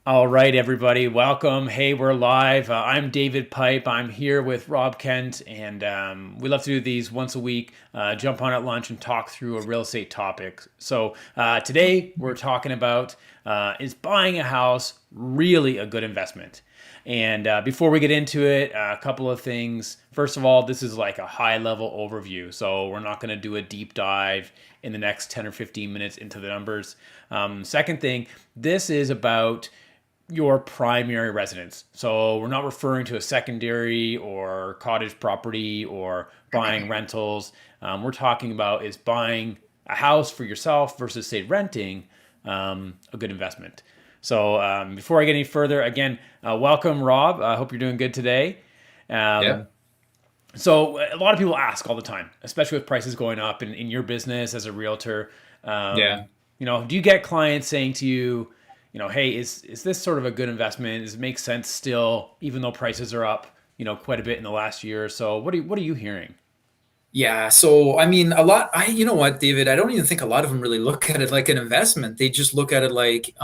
All right, everybody, welcome. Hey, we're live. I'm David Pipe. I'm here with Rob Kent, and we love to do these once a week. Jump on at lunch and talk through a real estate topic. So today we're talking about is buying a house really a good investment? And before we get into it, a couple of things. First of all, this is like a high level overview. So we're not going to do a deep dive in the next 10 or 15 minutes into the numbers. Second thing, this is about your primary residence. So we're not referring to a secondary or cottage property or buying rentals. We're talking about is buying a house for yourself versus say renting a good investment. So before I get any further, again, welcome Rob. I hope you're doing good today. Yeah. Um, so a lot of people ask all the time, especially with prices going up in your business as a realtor. Yeah. Do you get clients saying to you, hey, is this sort of a good investment? Does it make sense still, even though prices are up, quite a bit in the last year or so? What are you hearing? Yeah. So, I mean, a lot, you know what, David, I don't even think a lot of them really look at it like an investment. They just look at it like,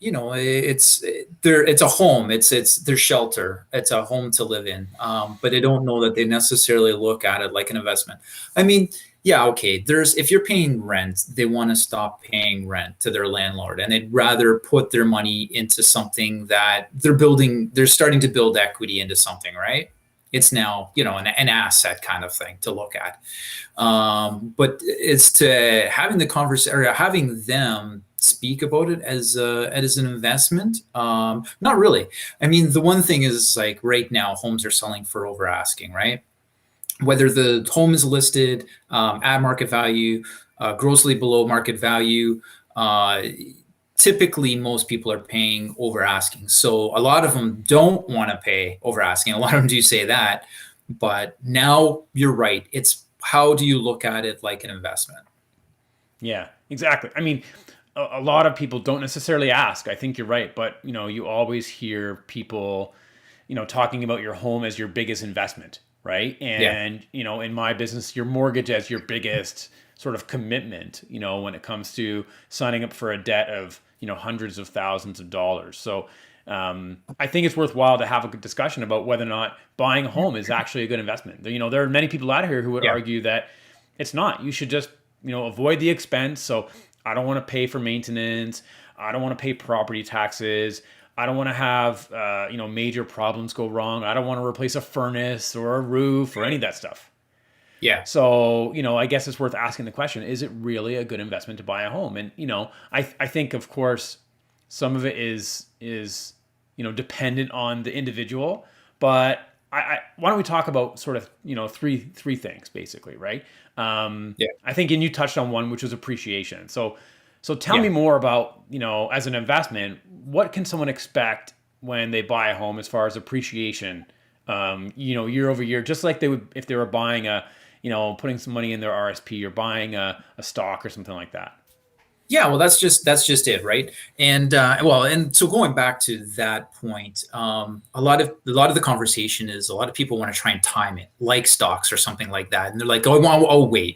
it's a home. It's their shelter. It's a home to live in. But I don't know that they necessarily look at it like an investment. I mean, yeah, okay. If you're paying rent, they want to stop paying rent to their landlord and they'd rather put their money into something that they're starting to build equity into something, right? It's now, an asset kind of thing to look at. But it's to having the conversation or having them speak about it as an investment. Not really. I mean, the one thing is like right now, homes are selling for over asking, right? Whether the home is listed at market value, grossly below market value. Typically most people are paying over asking. So a lot of them don't want to pay over asking. A lot of them do say that. But now you're right. It's how do you look at it like an investment? Yeah, exactly. I mean, a lot of people don't necessarily ask. I think you're right, but you always hear people, talking about your home as your biggest investment, right? Yeah. And in my business, your mortgage as your biggest sort of commitment, when it comes to signing up for a debt of hundreds of thousands of dollars. So I think it's worthwhile to have a good discussion about whether or not buying a home is actually a good investment. There are many people out here who would Yeah. argue that it's not. You should just avoid the expense. So I don't want to pay for maintenance. I don't want to pay property taxes. I don't want to have major problems go wrong. I don't want to replace a furnace or a roof or any of that stuff. Yeah. So, I guess it's worth asking the question, is it really a good investment to buy a home? And, I think of course some of it is dependent on the individual, but why don't we talk about sort of, three things basically, right? Yeah. I think, and you touched on one, which was appreciation. So tell me Yeah. more about, as an investment, what can someone expect when they buy a home as far as appreciation, year over year, just like they would if they were buying putting some money in their RSP or buying a stock or something like that. Yeah, well, that's just it, right? And so going back to that point, a lot of the conversation is a lot of people want to try and time it, like stocks or something like that, and they're like, "Oh, well,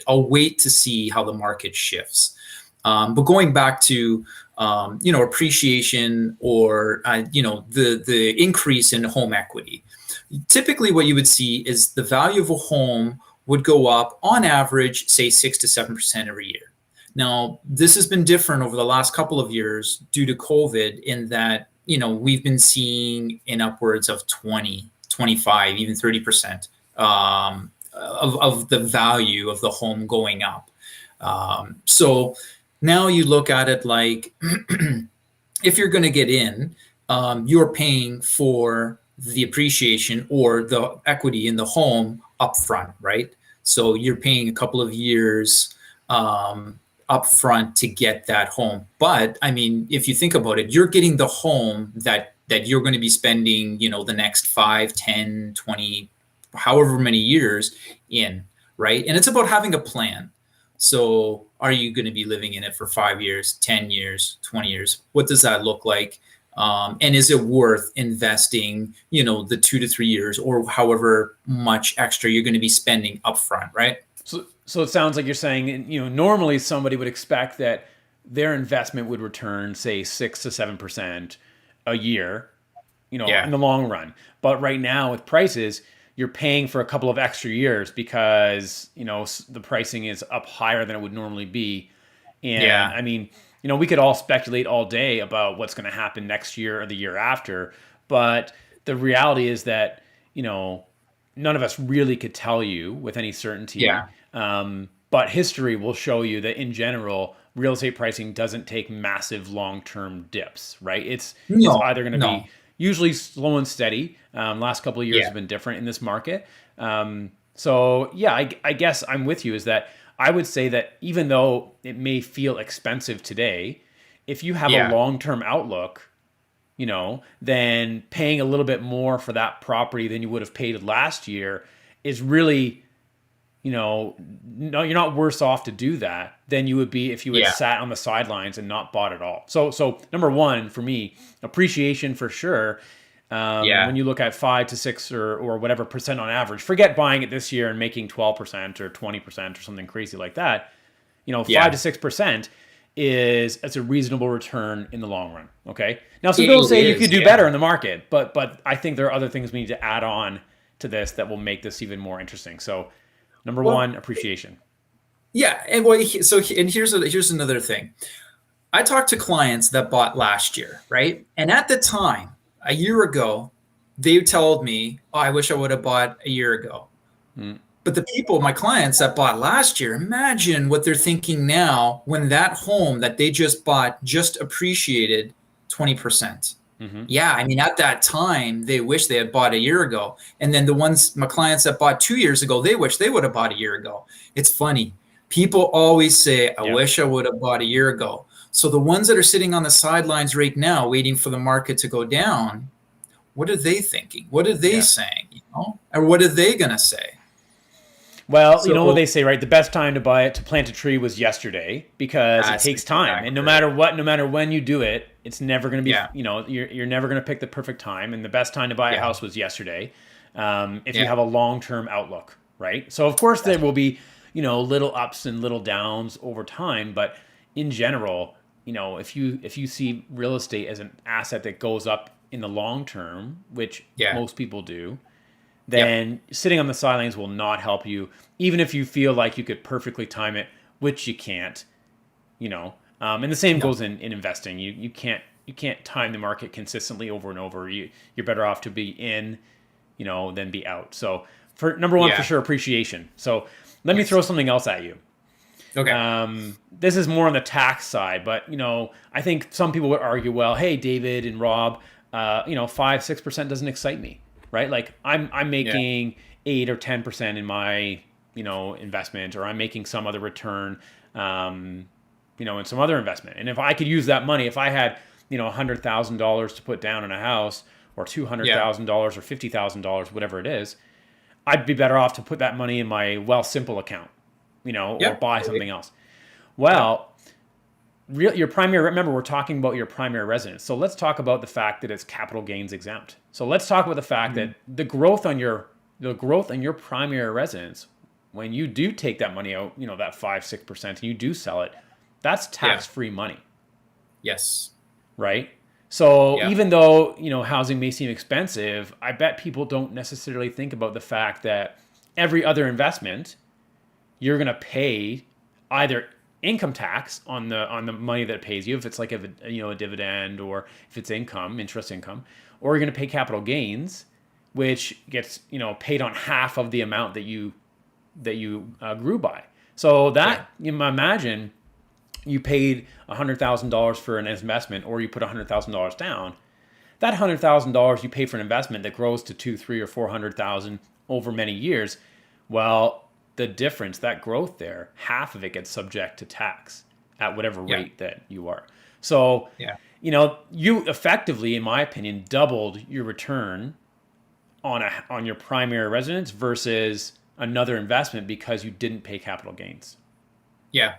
I'll wait to see how the market shifts." But going back to appreciation or the increase in home equity, typically what you would see is the value of a home would go up on average, say 6 to 7% every year. Now, this has been different over the last couple of years due to COVID in that, we've been seeing in upwards of 20, 25, even 30% of the value of the home going up. So now you look at it like if you're going to get in, you're paying for the appreciation or the equity in the home upfront, right? So you're paying a couple of years upfront to get that home. But I mean, if you think about it, you're getting the home that you're going to be spending, the next 5, 10, 20, however many years in, right? And it's about having a plan. So are you going to be living in it for 5 years, 10 years, 20 years? What does that look like? And is it worth investing, the 2 to 3 years or however much extra you're going to be spending upfront, right? So it sounds like you're saying, normally somebody would expect that their investment would return, say, 6 to 7%, a year, in Yeah. the long run. But right now with prices, you're paying for a couple of extra years because, the pricing is up higher than it would normally be. And Yeah. I mean, we could all speculate all day about what's going to happen next year or the year after, but the reality is that, none of us really could tell you with any certainty. Yeah. But history will show you that in general, real estate pricing doesn't take massive long-term dips, right? It's No, either going to be no. usually slow and steady. Last couple of years have Yeah. been different in this market. So yeah, I guess I'm with you. Is that I would say that even though it may feel expensive today, if you have a Yeah. long-term outlook, then paying a little bit more for that property than you would have paid last year is really, no, you're not worse off to do that than you would be if you had Yeah. sat on the sidelines and not bought at all. So number one for me, appreciation for sure. When Yeah. you look at 5 to 6 or whatever percent on average, forget buying it this year and making 12% or 20% or something crazy like that. 5 to 6% is it's a reasonable return in the long run. Okay. Now some people It say you is. could do Yeah. better in the market, but I think there are other things we need to add on to this that will make this even more interesting. So number Well, one, appreciation. yeah. And here's another thing. I talked to clients that bought last year, right? And at the time, a year ago, they told me, "Oh, I wish I would have bought a year ago." Mm, But the people, my clients that bought last year, imagine what they're thinking now when that home that they just bought just appreciated 20%. hmm Yeah, I mean, at that time, they wish they had bought a year ago. And then the ones, my clients that bought 2 years ago, they wish they would have bought a year ago. It's funny. People always say, I Yeah. wish I would have bought a year ago. So the ones that are sitting on the sidelines right now, waiting for the market to go down, what are they thinking? What are they Yeah. saying? Or what are they going to say? Well, you know what So they say, right? The best time to buy it, to plant a tree was yesterday because it that's takes time. And no exactly matter right. what, no matter when you do it, it's never going to be, Yeah. you're never going to pick the perfect time. And the best time to buy a Yeah. house was yesterday, if you Yeah. have a long-term outlook, right? So of course there That's will be, little ups and little downs over time, but in general, if you see real estate as an asset that goes up in the long term, which yeah. most people do, Yep. then sitting on the sidelines will not help you, even if you feel like you could perfectly time it, which you can't. And the same No. goes in investing. You can't time the market consistently over and over. You're better off to be in, than be out. So for number one, for Yeah. sure, appreciation. So let me throw Yes. something else at you. Okay. This is more on the tax side, but I think some people would argue, well, hey, David and Rob, 5-6% doesn't excite me, right? Like I'm Yeah. making 8 or 10% in my investment, or I'm making some other return, in some other investment. And if I could use that money, if I had $100,000 to put down in a house, or two hundred Yeah. thousand dollars, or $50,000, whatever it is, I'd be better off to put that money in my Wealth Simple account, or Yep. buy something else. Yep. Well, your primary, remember we're talking about your primary residence, so let's talk about the fact that it's capital gains exempt. So let's talk about the fact Mhm. that the growth on your primary residence, when you do take that money out, that 5-6%, and you do sell it, that's Yeah. tax-free money, Yes. right? So Yeah. even though housing may seem expensive, I bet people don't necessarily think about the fact that every other investment you're going to pay either income tax on the money that it pays you, if it's like a dividend, or if it's interest income, or you're going to pay capital gains, which gets paid on half of the amount that you grew by. So Yeah. that, you imagine you paid $100,000 for an investment, or you put $100,000 down. That $100,000 you pay for an investment that grows to 2, 3, or 400,000 over many years. Well, the difference, that growth there, half of it gets subject to tax at whatever Yeah. rate that you are. So, Yeah. you effectively, in my opinion, doubled your return on your primary residence versus another investment because you didn't pay capital gains, Yeah.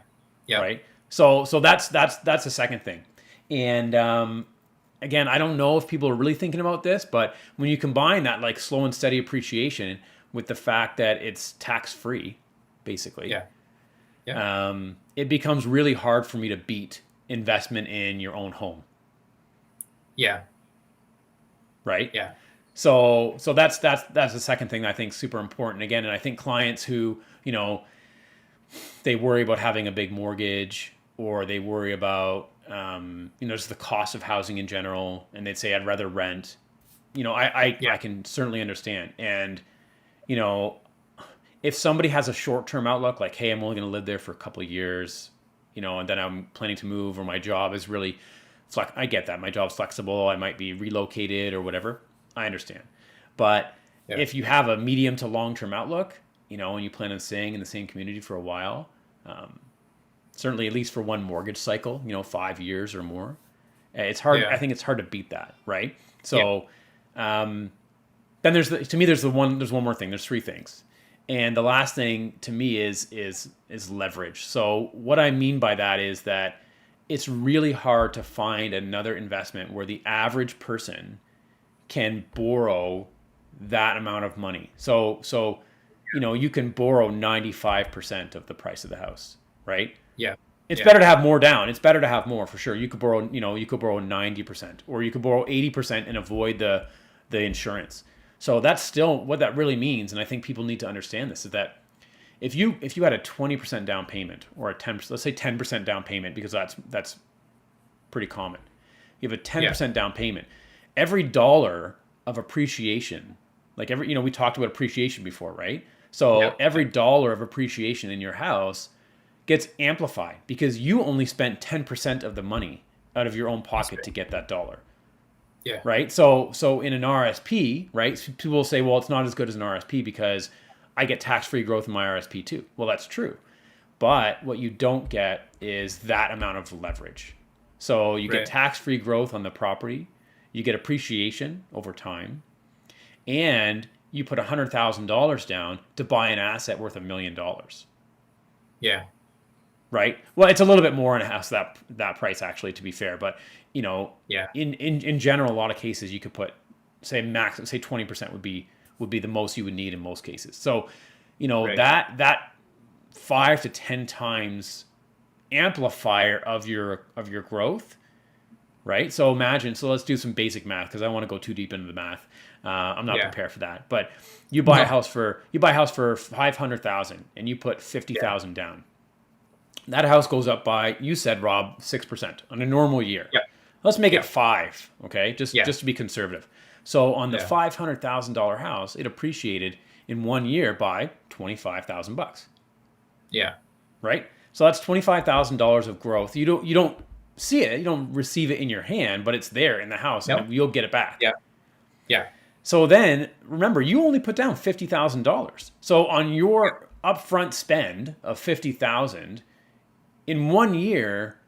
Yep. right? So that's the second thing. And again, I don't know if people are really thinking about this, but when you combine that like slow and steady appreciation with the fact that it's tax free, basically, Yeah. Yeah. it becomes really hard for me to beat investment in your own home. Yeah. right? Yeah. So that's the second thing that I think is super important. Again, and I think clients who, they worry about having a big mortgage, or they worry about just the cost of housing in general, and they'd say I'd rather rent. I Yeah. can certainly understand. And you know if somebody has a short term outlook, like, hey, I'm only going to live there for a couple of years, and then I'm planning to move, or my job is really I get that my job's flexible, I might be relocated or whatever. I understand. But Yeah. if you have a medium to long term outlook, and you plan on staying in the same community for a while, certainly at least for one mortgage cycle, 5 years or more, it's hard. I Yeah. think it's hard to beat that, right? Yeah. So then to me there's one more thing. There's three things. And the last thing to me is leverage. So what I mean by that is that it's really hard to find another investment where the average person can borrow that amount of money. So you can borrow 95% of the price of the house, right? Yeah. It's Yeah. better to have more down. It's better to have more for sure. You could borrow 90%, or you could borrow 80% and avoid the insurance. So that's still what that really means. And I think people need to understand this, is that if you had a 20% down payment, or a 10%, let's say 10% down payment, because that's pretty common. You have a Yeah. 10% down payment. Every dollar of appreciation, like we talked about appreciation before, right? Yeah. So every dollar of appreciation in your house gets amplified because you only spent 10% of the money out of your own That's pocket right. to get that dollar, Yeah. right? So in an RSP, right, people will say, well, it's not as good as an RSP because I get tax-free growth in my RSP too. Well, that's true. But what you don't get is that amount of leverage. So you get Right. tax-free growth on the property, you get appreciation over time, and you put $100,000 down to buy an asset worth $1 million. Yeah. Right. Well, it's a little bit more in a house that price, actually, to be fair. But Yeah. in general, a lot of cases you could put, say 20% would be the most you would need in most cases. So Right. that 5 to 10 times amplifier of your growth, right? So let's do some basic math, because I don't want to go too deep into the math. I'm not Yeah. prepared for that. But you buy a No. house for 500,000, and you put fifty Yeah. thousand down. That house goes up by, you said, Rob, 6% on a normal year. Yeah. Let's make it Yeah. 5, okay? Yeah. Just to be conservative. So on the Yeah. $500,000 house, it appreciated in 1 year by $25,000, Yeah. right? So that's $25,000 of growth. You don't see it, you don't receive it in your hand, but it's there in the house, No. and you'll get it back. Yeah. Yeah. So then, remember, you only put down $50,000. So on your upfront spend of $50,000, in 1 year,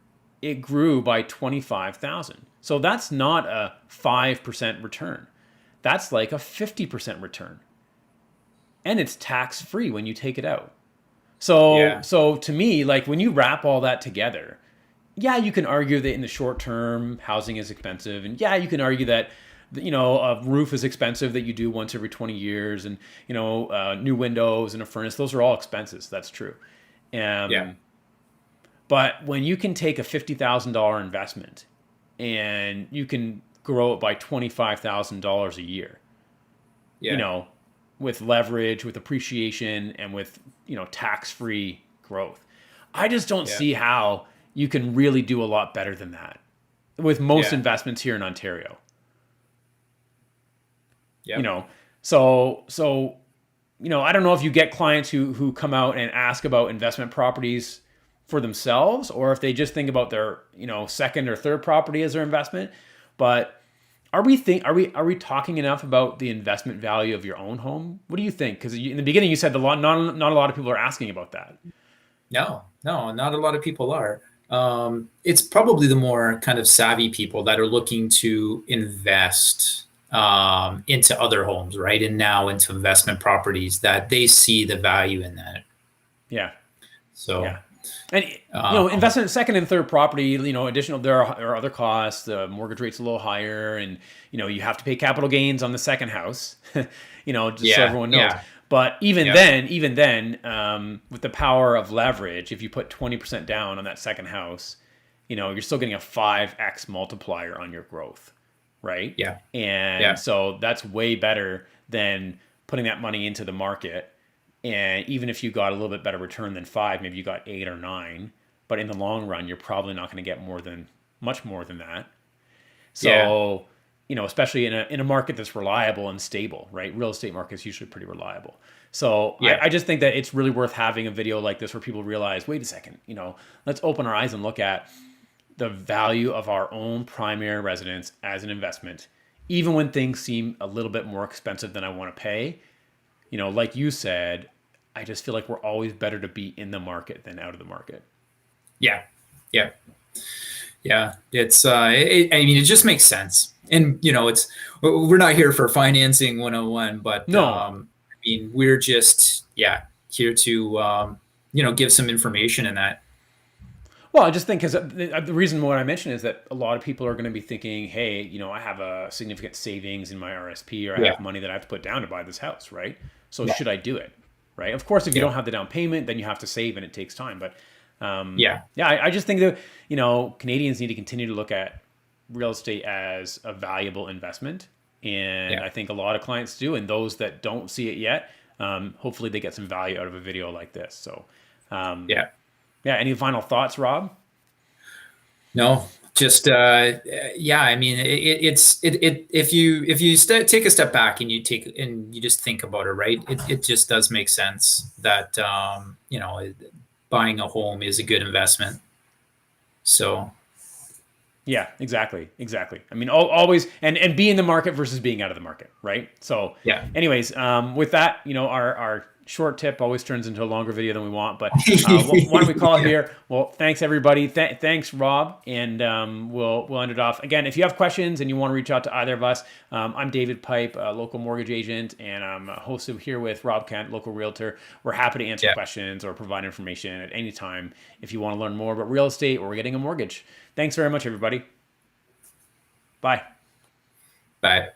it grew by 25,000. So that's not a 5% return. That's like a 50% return. And it's tax free when you take it out. So Yeah. so to me, like, when you wrap all that together, yeah, you can argue that in the short term, housing is expensive, and yeah, you can argue that a roof is expensive that you do once every 20 years, and new windows and a furnace, those are all expenses. That's true. Yeah. But when you can take a $50,000 investment and you can grow it by $25,000 a year, you Yeah. know, with leverage, with appreciation, and with, tax-free growth, I just don't Yeah. see how you can really do a lot better than that with most Yeah. investments here in Ontario. You Yep. know, so I don't know if you get clients who come out and ask about investment properties for themselves, or if they just think about their second or third property as their investment. But are we talking enough about the investment value of your own home? What do you think? Because in the beginning you said not a lot of people are asking about that. No, no, not a lot of people are. It's probably the more kind of savvy people that are looking to invest into other homes, right? And now into investment properties, that they see the value in that. Yeah, So, yeah. And um, investment second and third property, additional, there are other costs. The mortgage rate's a little higher, and you have to pay capital gains on the second house. Just so yeah, everyone knows. yeah, But even yeah, then, with the power of leverage, if you put 20% down on that second house, you're still getting a 5x multiplier on your growth. right? Yeah. And Yeah. so that's way better than putting that money into the market. And even if you got a little bit better return than five, maybe you got 8 or 9, but in the long run, you're probably not going to get much more than that. Yeah. So, especially in a market that's reliable and stable, right? Real estate market is usually pretty reliable. So Yeah. I just think that it's really worth having a video like this where people realize, wait a second, let's open our eyes and look at the value of our own primary residence as an investment, even when things seem a little bit more expensive than I want to pay. Like you said, I just feel like we're always better to be in the market than out of the market. Yeah. Yeah. Yeah. It's I mean, it just makes sense. And it's we're not here for financing 101, but No. I mean, we're just here to give some information in that. Well, I just think because the reason why I mention is that a lot of people are going to be thinking, hey, I have a significant savings in my RSP, or I Yeah. have money that I have to put down to buy this house, right? So Yeah. should I do it? Right. Of course, if you Yeah. don't have the down payment, then you have to save and it takes time. But Yeah. yeah, I just think that, Canadians need to continue to look at real estate as a valuable investment. And Yeah. I think a lot of clients do. And those that don't see it yet, hopefully they get some value out of a video like this. So, Yeah. yeah, any final thoughts, Rob? No, just yeah. I mean, if you take a step back and you just think about it, right? It just does make sense that buying a home is a good investment. So Yeah, exactly, exactly. I mean, always and be in the market versus being out of the market, right? So, yeah. anyways, with that, our short tip always turns into a longer video than we want. But why don't we call it Yeah. here? Well, thanks everybody. Thanks, Rob, and we'll end it off again. If you have questions and you want to reach out to either of us, I'm David Pipe, a local mortgage agent, and I'm hosted here with Rob Kent, local realtor. We're happy to answer Yeah. questions or provide information at any time if you want to learn more about real estate or getting a mortgage. Thanks very much, everybody. Bye. Bye.